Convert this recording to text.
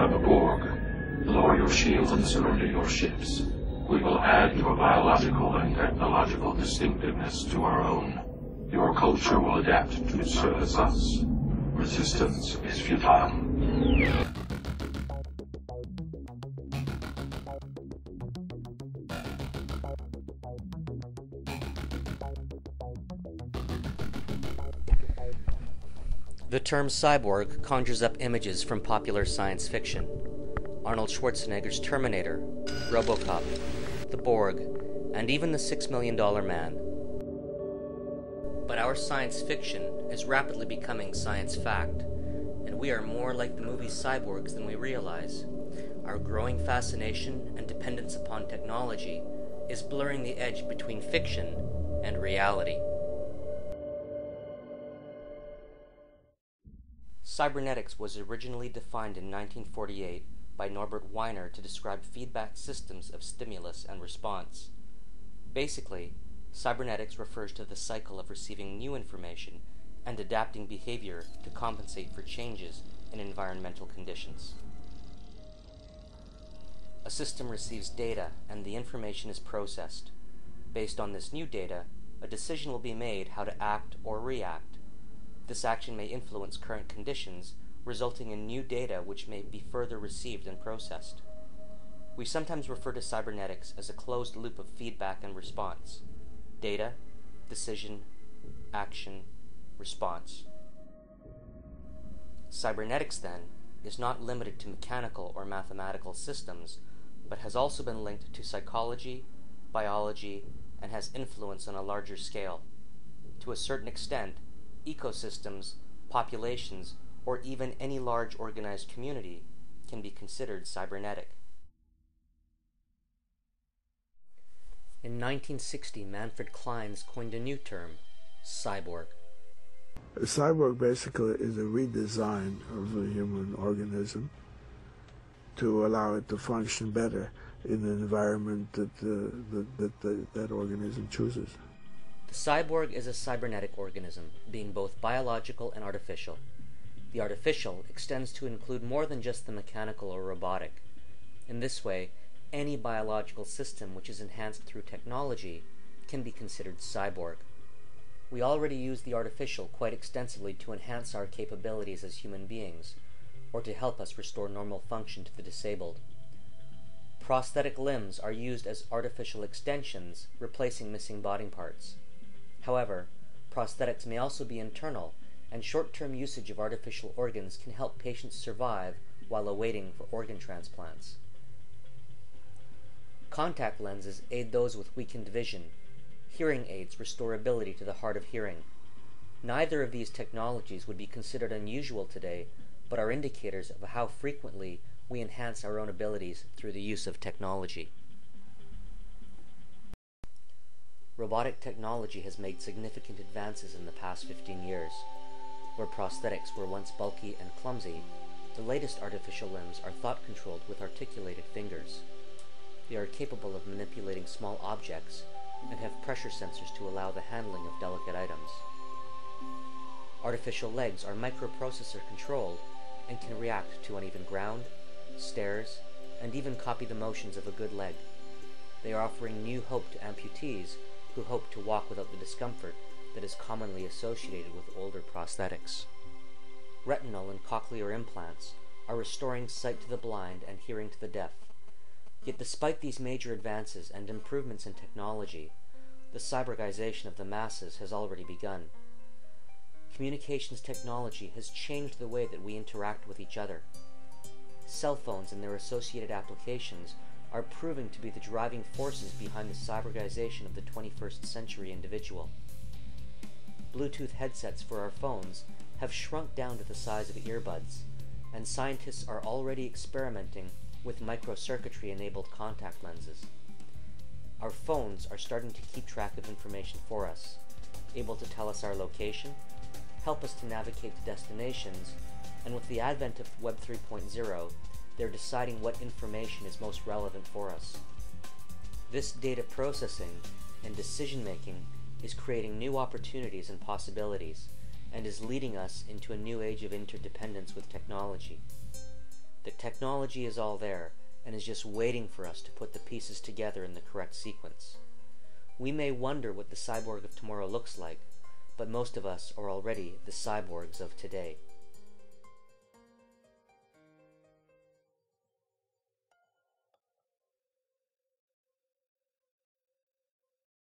the Borg. Lower your shields and surrender your ships. We will add your biological and technological distinctiveness to our own. Your culture will adapt to service us. Resistance is futile. The term cyborg conjures up images from popular science fiction. Arnold Schwarzenegger's Terminator, RoboCop, the Borg, and even the $6 Million Man. But our science fiction is rapidly becoming science fact, and we are more like the movie Cyborgs than we realize. Our growing fascination and dependence upon technology is blurring the edge between fiction and reality. Cybernetics was originally defined in 1948 by Norbert Wiener to describe feedback systems of stimulus and response. Basically, cybernetics refers to the cycle of receiving new information and adapting behavior to compensate for changes in environmental conditions. A system receives data and the information is processed. Based on this new data, a decision will be made how to act or react. This action may influence current conditions, resulting in new data which may be further received and processed. We sometimes refer to cybernetics as a closed loop of feedback and response. Data, decision, action, response. Cybernetics, then, is not limited to mechanical or mathematical systems, but has also been linked to psychology, biology, and has influence on a larger scale. To a certain extent, ecosystems, populations, or even any large organized community can be considered cybernetic. In 1960, Manfred Clynes coined a new term, cyborg. A cyborg basically is a redesign of the human organism to allow it to function better in the environment that organism chooses. The cyborg is a cybernetic organism, being both biological and artificial. The artificial extends to include more than just the mechanical or robotic. In this way, any biological system which is enhanced through technology can be considered cyborg. We already use the artificial quite extensively to enhance our capabilities as human beings, or to help us restore normal function to the disabled. Prosthetic limbs are used as artificial extensions, replacing missing body parts. However, prosthetics may also be internal, and short-term usage of artificial organs can help patients survive while awaiting for organ transplants. Contact lenses aid those with weakened vision. Hearing aids restore ability to the hard of hearing. Neither of these technologies would be considered unusual today, but are indicators of how frequently we enhance our own abilities through the use of technology. Robotic technology has made significant advances in the past 15 years. Where prosthetics were once bulky and clumsy, the latest artificial limbs are thought-controlled with articulated fingers. They are capable of manipulating small objects and have pressure sensors to allow the handling of delicate items. Artificial legs are microprocessor controlled and can react to uneven ground, stairs, and even copy the motions of a good leg. They are offering new hope to amputees who hope to walk without the discomfort that is commonly associated with older prosthetics. Retinal and cochlear implants are restoring sight to the blind and hearing to the deaf. Yet despite these major advances and improvements in technology, the cyborgization of the masses has already begun. Communications technology has changed the way that we interact with each other. Cell phones and their associated applications are proving to be the driving forces behind the cyborgization of the 21st century individual. Bluetooth headsets for our phones have shrunk down to the size of earbuds, and scientists are already experimenting with microcircuitry-enabled contact lenses. Our phones are starting to keep track of information for us, able to tell us our location, help us to navigate to destinations, and with the advent of Web 3.0, they're deciding what information is most relevant for us. This data processing and decision-making is creating new opportunities and possibilities, and is leading us into a new age of interdependence with technology. The technology is all there, and is just waiting for us to put the pieces together in the correct sequence. We may wonder what the cyborg of tomorrow looks like, but most of us are already the cyborgs of today.